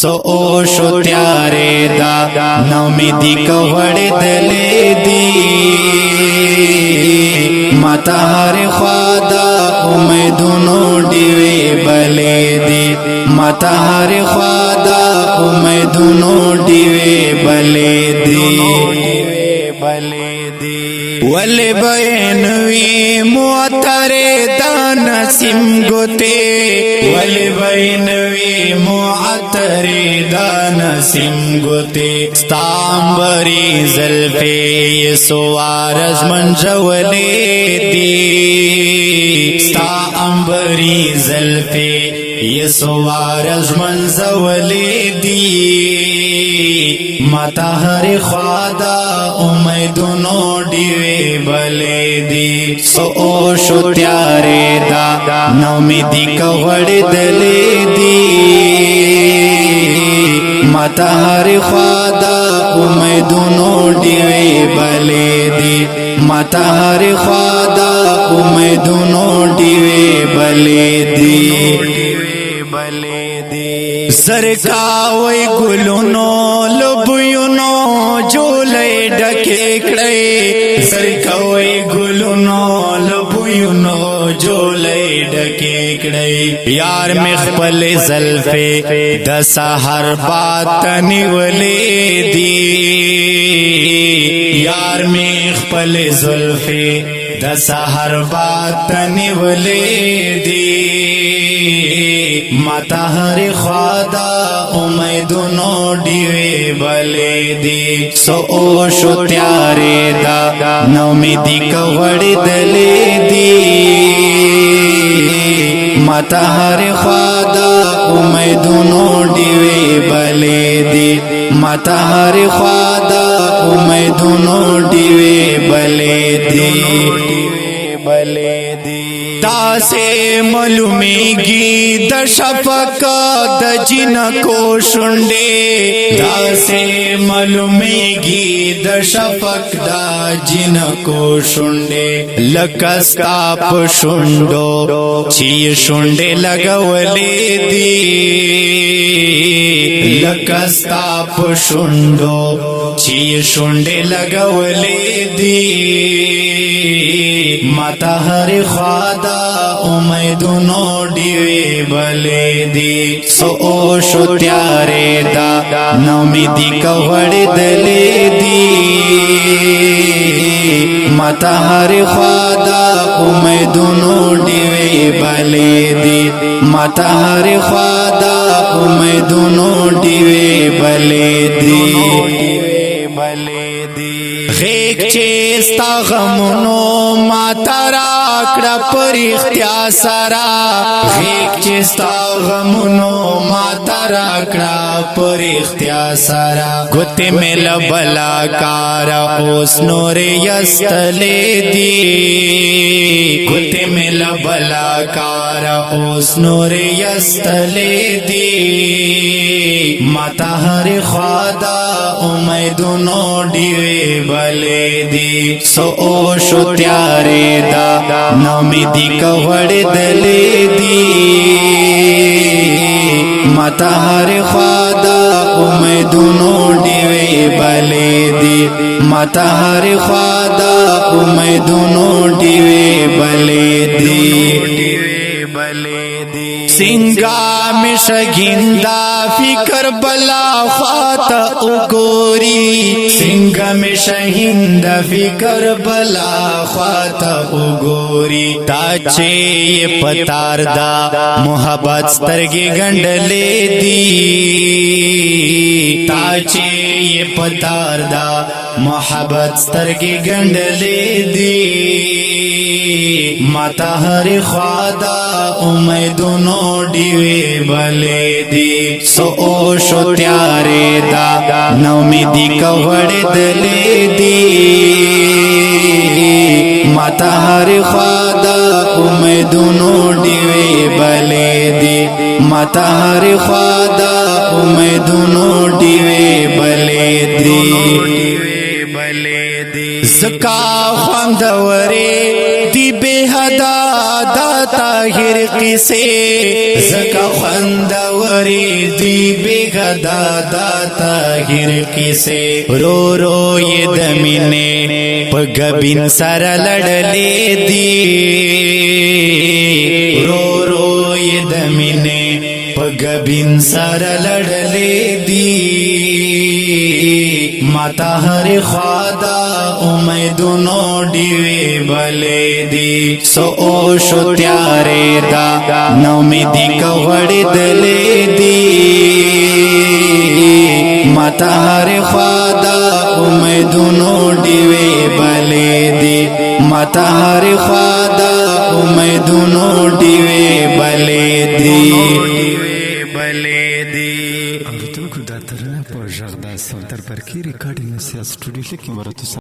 سو شو تیارے دا نومیدی کوڑ دلے دی ماتا ہر خوادا امیدونو ڈیوے بلے دی ماتا ہر خوادا امیدونو ڈیوے بلے دی ولی بینوی معطرے دان سم گوتے ولی بینوی معطرے دان سم گوتے ستامبری زلفے سوارز منجولے دی ستامبری زلفے سوارز منجولے دی ماتا ہر خوادا امیدونو ڈیوے بلے دی سو شو تیارے دا نومیدی کوڑ دلے دی ماتا ہر خوادا امیدونو ڈیوے بلے دی ماتا ہر خوادا امیدونو ڈیوے بلے دی سرکاوی گلونو لبیونو جولے ڈکے کڑے سرکاوی گلونو لبیونو جولے ڈکے کڑے یار مخبل زلفے دسا ہر بات نیولے دی یار مخبل زلفے دسا ہر بات نیولے دی ماتا ہر خوادا امیدونو ڈیوے بلے دی سو شو تیارے دا نومیدی کوڑ دلے دی ماتا ہر خوادا امیدونو ڈیوے بلے دی ماتا ہر خوادا امیدونو ڈیوے بلے دی تاسے معلومیگی د شفق د جنکو شنڈے تاسے معلومیگی د شفق د جنکو شنڈے لکستا پشنڈو چی شنڈے لگولے دی لکستا پشنڈو چی شنڈے لگولے دی ماتا ہر خوادا امیدونو ڈیوے بلے دی سو شو تیارے دا نومیدی کوڑ دلے دی ماتا ہر خوادا امیدونو ڈیوے بلے دی ماتا ہر خوادا امیدونو ڈیوے بلے دی غیق چیستا غمونو ماتا راکڑا پر اختیا سرا غیق چیستا غمونو ماتا راکڑا پر اختیا سرا گوتے میں لبلا کارا اوس نور یستلے دی گوتے میں لبلا کارا اوس نور یستلے دی ماتا ہر خوادا امیدونو ڈیوے بلے دی سو شو تیارے دا نومیدی کوڑ دلے دی ماتا ہر خوادا امیدونو ڈیوے بلے دی ماتا ہر خوادا امیدونو ڈیوے بلے دی سنگا میں شگندا فکر بلا خات اگوری سنگا میں شہندا فکر بلا خات اگوری تاچے یہ پتار دا محبت سترگی گنڈلے دی تاچے یہ پتار دا محبت سترگی گنڈلے دی ماتا ہر خوادا امیدونو ڈیوے بلے دی سو شو تیارے دا نومیدی کوڑ دلے دی ماتا ہر خوادا امیدونو ڈیوے بلے دی ماتا ہر خوادا امیدونو ڈیوے بلے دی زکا خواندورے دی بے حدا داتا طاهر کیسے زکا خوندوری دی بغدا دا طاهر کیسے رو رو یہ دمینے پگبین سر لڑلے دی رو رو یہ دمینے پگبین سر لڑلے دی ماتا ہر خوادا امیدونو ڈیوے بلے دی سو اوشو تیارے دا نومیدی کوڑ دلے دی ماتا ہر خوادا امیدونو ڈیوے بلے دی ماتا ہر خوادا امیدونو ڈیوے بلے دی اوریدونکو دا ترانه په غږ د سنتر پرکی ریکارډینګ سیاست سټوډیو کې مرته